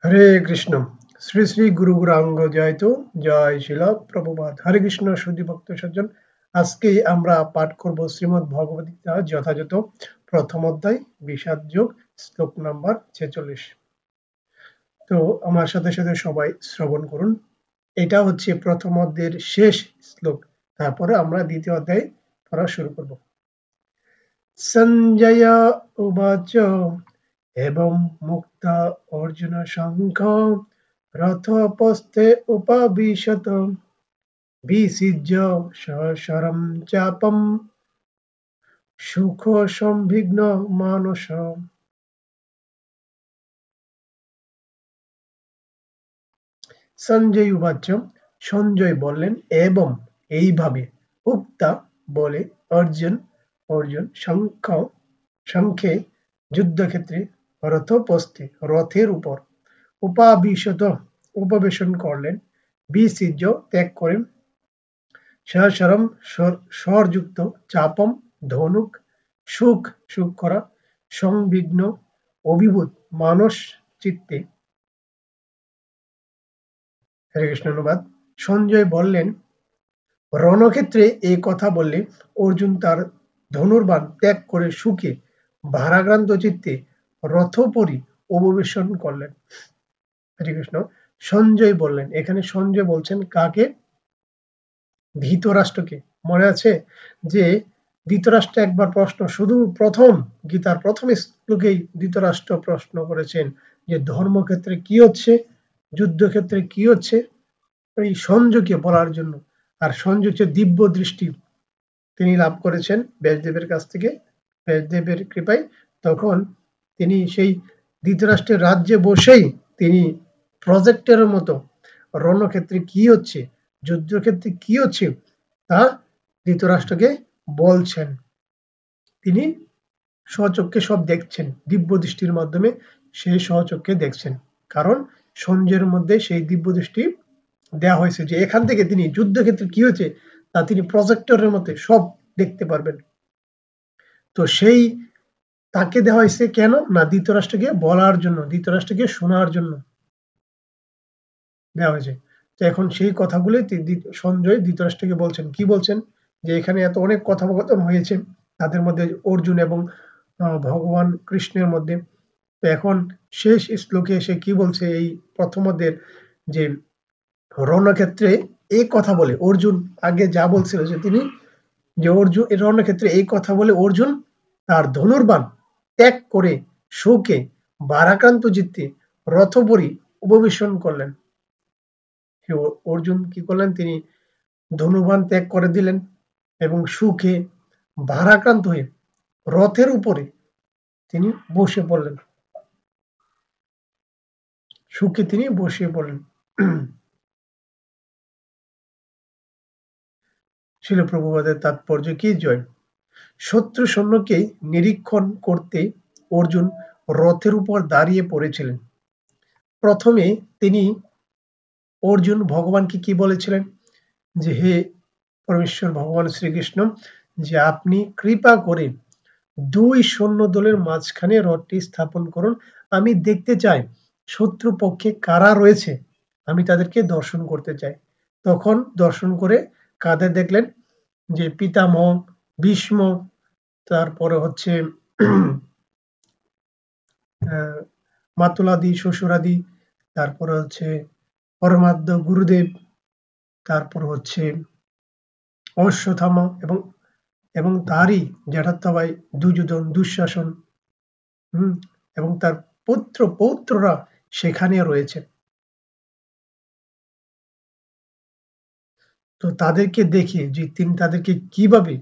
হরে কৃষ্ণ। শ্রী শ্রী গুরু গৌরাঙ্গ জয়তু। জয় শিল প্রভুপাদ। হরে কৃষ্ণ। সুধী ভক্ত সজ্জন, আজকে আমরা পাঠ করব শ্রীমদ্ ভগবদ গীতা, যথাযথ প্রথম অধ্যায় বিষাদ যোগ, শ্লোক নাম্বার 46। তো আমার সাথে সাথে সবাই শ্রবণ করুন। এটা হচ্ছে প্রথম অধ্যায়ের শেষ শ্লোক, তারপরে আমরা দ্বিতীয় অধ্যায় পড়া শুরু করব। সঞ্জয় উবাচ এবং মুক্তা অর্জুন শঙ্খ রথোপস্থে উপাবিশত বিসিজ্য সশরম চাপম সুখ সংবিঘ্ন মানস। সঞ্জয় উবাচ, সঞ্জয় বললেন, এবং এইভাবে উক্তা বলে অর্জুন শঙ্খে যুদ্ধক্ষেত্রে রথোপস্থে রথের উপর উপবেশন করলেন, বিসিজ্য ত্যাগ করেন, সশরম স্বরযুক্ত, চাপম ধনুক, সুখ করা, সংবিঘ্ন অভিভূত মানস চিত্তে। হরে কৃষ্ণ। অনুবাদ। সঞ্জয় বললেন, রণক্ষেত্রে এই কথা বললে অর্জুন তার ধনুর্বাণ ত্যাগ করে সুখে ভারাক্রান্ত চিত্তে রথোপরি উপবেশন করলেন। হরে কৃষ্ণ। সঞ্জয় বললেন, এখানে সঞ্জয় বলছেন কাকে? ধৃতরাষ্ট্রকে। মনে আছে যে ধৃতরাষ্ট্র একবার প্রশ্ন, শুধু প্রথম গীতার প্রথম শ্লোকেই ধৃতরাষ্ট্র প্রশ্ন করেছেন যে ধর্মক্ষেত্রে কি হচ্ছে, যুদ্ধক্ষেত্রে কি হচ্ছে, এই সঞ্জয়কে বলার জন্য। আর সঞ্জয় হচ্ছে দিব্য দৃষ্টি তিনি লাভ করেছেন ব্যাসদেবের কাছ থেকে, ব্যাসদেবের কৃপায়। তখন তিনি সেই ধৃতরাষ্ট্রের রাজ্যে বসেই তিনি প্রজেক্টের মতো রণক্ষেত্রে কি হচ্ছে, যুদ্ধক্ষেত্রে কি হচ্ছে তা ধৃতরাষ্ট্রকে বলছেন। তিনি স্বচক্ষে সব দেখছেন, দিব্য দৃষ্টির মাধ্যমে সেই স্বচক্ষে দেখছেন। কারণ সঞ্জয়ের মধ্যে সেই দিব্য দৃষ্টি দেওয়া হয়েছে যে এখান থেকে তিনি যুদ্ধক্ষেত্রে কি হয়েছে তা তিনি প্রজেক্টরের মধ্যে সব দেখতে পারবেন। তো সেই তাকে দেওয়া হয়েছে কেন না, ধৃতরাষ্ট্রকে বলার জন্য, ধৃতরাষ্ট্রকে শোনার জন্য দেওয়া হয়েছে। তো এখন সেই কথাগুলোই সঞ্জয় ধৃতরাষ্ট্রকে বলছেন। কি বলছেন? যে এখানে এত অনেক কথোপকথন হয়েছে তাদের মধ্যে, অর্জুন এবং ভগবান কৃষ্ণের মধ্যে। তো এখন শেষ শ্লোকে এসে কি বলছে, এই প্রথম অধ্যায়ের যে রণক্ষেত্রে এই কথা বলে অর্জুন আগে যা বলছিল যে তিনি যে অর্জুন রণক্ষেত্রে এই কথা বলে অর্জুন তার ধনুর্বাণ ত্যাগ করে শোকে ভারাক্রান্ত চিত্তে রথোপরি উপবেশন করলেন। অর্জুন কি করলেন? তিনি ধনুর্বাণ ত্যাগ করে দিলেন এবং সুখে ভারাক্রান্ত হয়ে রথের উপরে তিনি বসে পড়লেন, সুখে তিনি বসে পড়লেন। শিল প্রভুপাদের তাৎপর্য কি? জয়। শত্রু সৈন্যকে নিরীক্ষণ করতে অর্জুন রথের উপর দাঁড়িয়ে পড়েছিলেন। প্রথমে তিনি অর্জুন ভগবানকে কি বলেছিলেন যে হে পরমেশ্বর ভগবান শ্রীকৃষ্ণ, যে আপনি কৃপা করে দুই সৈন্য দলের মাঝখানে রথটি স্থাপন করুন, আমি দেখতে চাই শত্রু পক্ষে কারা রয়েছে, আমি তাদেরকে দর্শন করতে চাই। তখন দর্শন করে কাদের দেখলেন? যে পিতামহ, ভীষ্ম, তারপরে হচ্ছে মাতুলাদি, শ্বশুরাদি, তারপরে হচ্ছে পরমাদ্য গুরুদেব, তারপর হচ্ছে অশ্বত্থামা এবং তারই জ্যাঠাতো ভাই দুর্যোধন, দুঃশাসন, এবং তার পৌত্ররা সেখানে রয়েছে। তো তাদেরকে দেখে যে তিনি তাদেরকে কিভাবে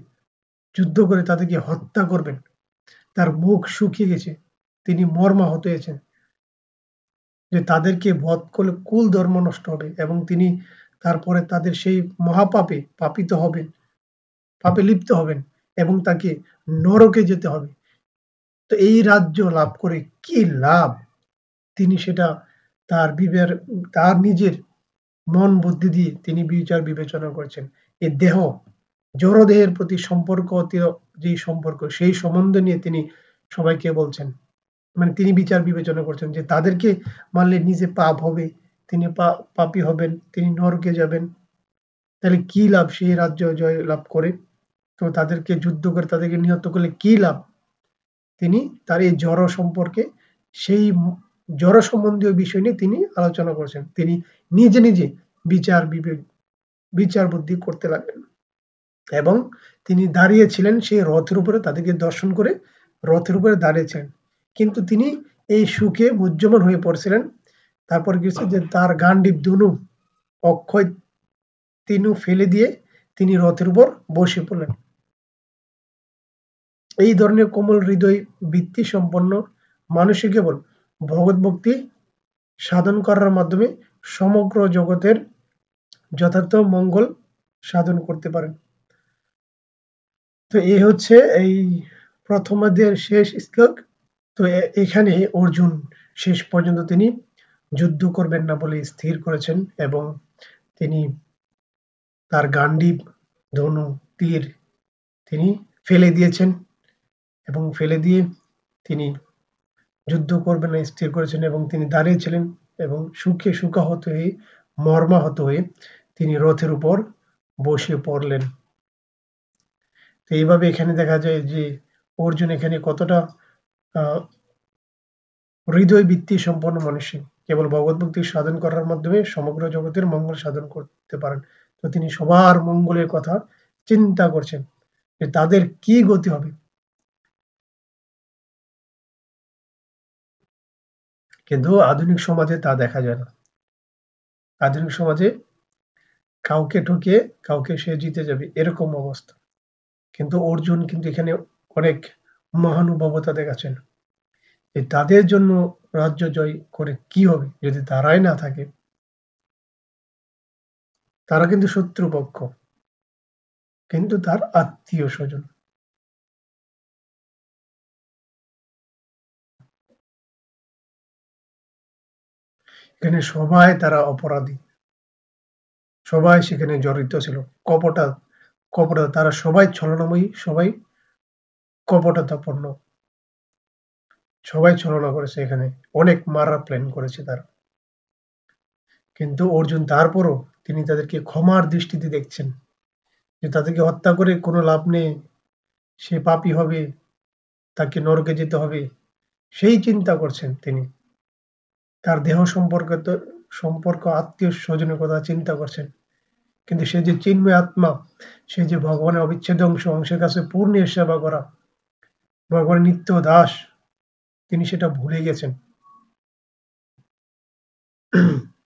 যুদ্ধ করে তাদেরকে হত্যা করবেন, তার মুখ শুকিয়ে গেছে, তিনি মর্মাহত হয়েছেন যে তাদেরকে বধ করলে কুল ধর্ম নষ্ট হবে এবং তিনি তারপরে তাদের সেই মহাপাপে পাপিত হবেন, পাপে লিপ্ত হবেন এবং তাকে নরকে যেতে হবে। তো এই রাজ্য লাভ করে কি লাভ? তিনি সেটা তার নিজের মন বুদ্ধি দিয়ে তিনি বিচার বিবেচনা করছেন। এই দেহ, জড়দেহের প্রতি সম্পর্ক, যে সম্পর্ক, সেই সম্বন্ধ নিয়ে তিনি সবাইকে বলছেন। মানে তিনি বিচার বিবেচনা করছেন যে তাদেরকে মানলে নিজে পাপ হবে, তিনি পাপী হবেন, তিনি নরকে যাবেন, তাহলে কি লাভ সেই রাজ্য জয় লাভ করে? তো তাদেরকে যুদ্ধ করে তাদেরকে নিহত করলে কি লাভ? তিনি তার এই জড় সম্পর্কে সেই জড় সম্বন্ধীয় বিষয় নিয়ে তিনি আলোচনা করছেন। তিনি নিজে নিজে বিচার বুদ্ধি করতে লাগলেন এবং তিনি দাঁড়িয়েছিলেন সেই রথের উপরে, তাদেরকে দর্শন করে রথের উপরে দাঁড়িয়েছিলেন, কিন্তু তিনি এই সুখে মুহ্যমান হয়ে পড়ছিলেন। তারপর কি হচ্ছে যে তার গান্ডীব ধনু অক্ষয় তিনু ফেলে দিয়ে তিনি রথের উপর বসে পড়লেন। এই ধরনের কোমল হৃদয় বৃত্তি সম্পন্ন মানুষই কেবল ভগবত ভক্তি সাধন করার মাধ্যমে সমগ্র জগতের যথার্থ মঙ্গল সাধন করতে পারেন। তো এই হচ্ছে এই প্রথম অধ্যায়ের শেষ শ্লোক। তো এখানে অর্জুন শেষ পর্যন্ত তিনি যুদ্ধ করবেন না বলে স্থির করেছেন এবং তিনি তার গান্ডীব ধনু তীর তিনি ফেলে দিয়েছেন এবং ফেলে দিয়ে তিনি যুদ্ধ করবেন না স্থির করেছেন এবং তিনি দাঁড়িয়েছিলেন এবং সুখে সুখাহত হয়ে মর্মাহত হয়ে তিনি রথের উপর বসে পড়লেন। তো এইভাবে এখানে দেখা যায় যে অর্জুন এখানে কতটা হৃদয় বৃত্তি সম্পন্ন মানুষ, কেবল ভগবত ভক্তি সাধন করার মাধ্যমে সমগ্র জগতের মঙ্গল সাধন করতে পারেন। তো তিনি সবার মঙ্গলের কথা চিন্তা করছেন যে তাদের কি গতি হবে। কিন্তু আধুনিক সমাজে তা দেখা যায় না। আধুনিক সমাজে কাউকে ঠকিয়ে কাউকে সে জিতে যাবে এরকম অবস্থা। কিন্তু অর্জুন কিন্তু এখানে অনেক মহানুভবতা দেখাচ্ছেন যে তাদের জন্য রাজ্য জয় করে কি হবে যদি তারাই না থাকে। তারা কিন্তু শত্রুপক্ষ, কিন্তু তার আত্মীয় স্বজন। এখানে সবাই তারা অপরাধী, সবাই সেখানে জড়িত ছিল। কপটা তারা সবাই ছলনাময়ী, সবাই কপটতাপূর্ণ, সবাই ছলনা করেছে। এখানে অনেক মারার প্ল্যান করেছে তারা, কিন্তু অর্জুন তারপরও তিনি তাদেরকে ক্ষমার দৃষ্টিতে দেখছেন যে তাদেরকে হত্যা করে কোনো লাভ নেই, সে পাপী হবে, তাকে নরকে যেতে হবে, সেই চিন্তা করছেন তিনি। তার দেহ সম্পর্ক আত্মীয় স্বজনের কথা চিন্তা করছেন, কিন্তু সে যে চিন্ময় আত্মা, সে যে ভগবানের অবিচ্ছেদ্য অংশের কাছে পূর্ণের সেবা করা, ভগবানের নিত্য দাস, তিনি সেটা ভুলে গেছেন।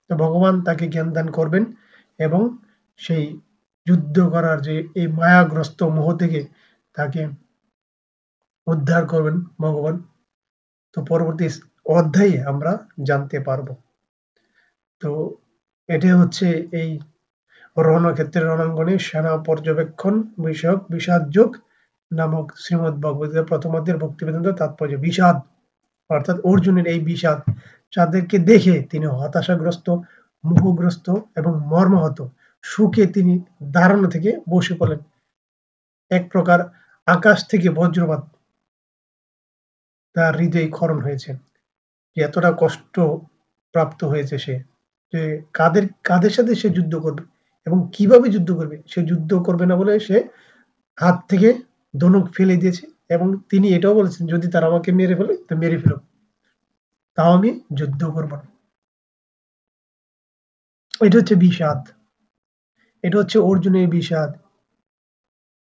তো ভগবান তাকে জ্ঞান দান করবেন এবং সেই যুদ্ধ করার যে এই মায়াগ্রস্ত মোহ থেকে তাকে উদ্ধার করবেন ভগবান। তো পরবর্তী অধ্যায়ে আমরা জানতে পারবো। তো এটা হচ্ছে এই রণক্ষেত্রের রণাঙ্গনে সেনা পর্যবেক্ষণ বিষয়ক বিষাদ যোগ নামক শ্রীমদ ভগবদ্গীতার প্রথম অধ্যায়ের ভক্তিবেদান্ত তাৎপর্য। বিষাদ অর্থাৎ অর্জুনের এই বিষাদ, যাদেরকে দেখে তিনি হতাশাগ্রস্ত, মোহগ্রস্ত এবং মর্মাহত, সুখে তিনি দাঁড়ানো থেকে বসে পড়লেন। এক প্রকার আকাশ থেকে বজ্রপাত তার হৃদয়ে খরণ হয়েছে, এতটা কষ্ট প্রাপ্ত হয়েছে সে, যে কাদের সাথে সে যুদ্ধ করবে এবং কিভাবে যুদ্ধ করবে। সে যুদ্ধ করবে না বলে সে হাত থেকে ধনুক ফেলে দিয়েছে এবং তিনি এটাও বলেছেন যদি তারা আমাকে মেরে ফেলে তো মেরে ফেলো, তাও আমি যুদ্ধ করব না। এটা হচ্ছে বিষাদ, এটা হচ্ছে অর্জুনের বিষাদ।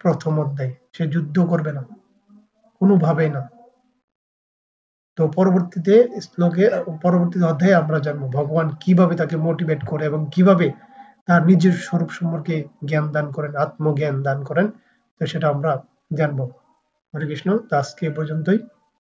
প্রথম অধ্যায় সে যুদ্ধ করবে না, কোনোভাবেই না। তো পরবর্তীতে অধ্যায়ে আমরা জানবো ভগবান কিভাবে তাকে মোটিভেট করে এবং কিভাবে তার নিজের স্বরূপ সম্পর্কে জ্ঞান দান করেন, আত্মজ্ঞান দান করেন। তো সেটা আমরা জানবো। হরে কৃষ্ণ। তো আজকে এ পর্যন্তই।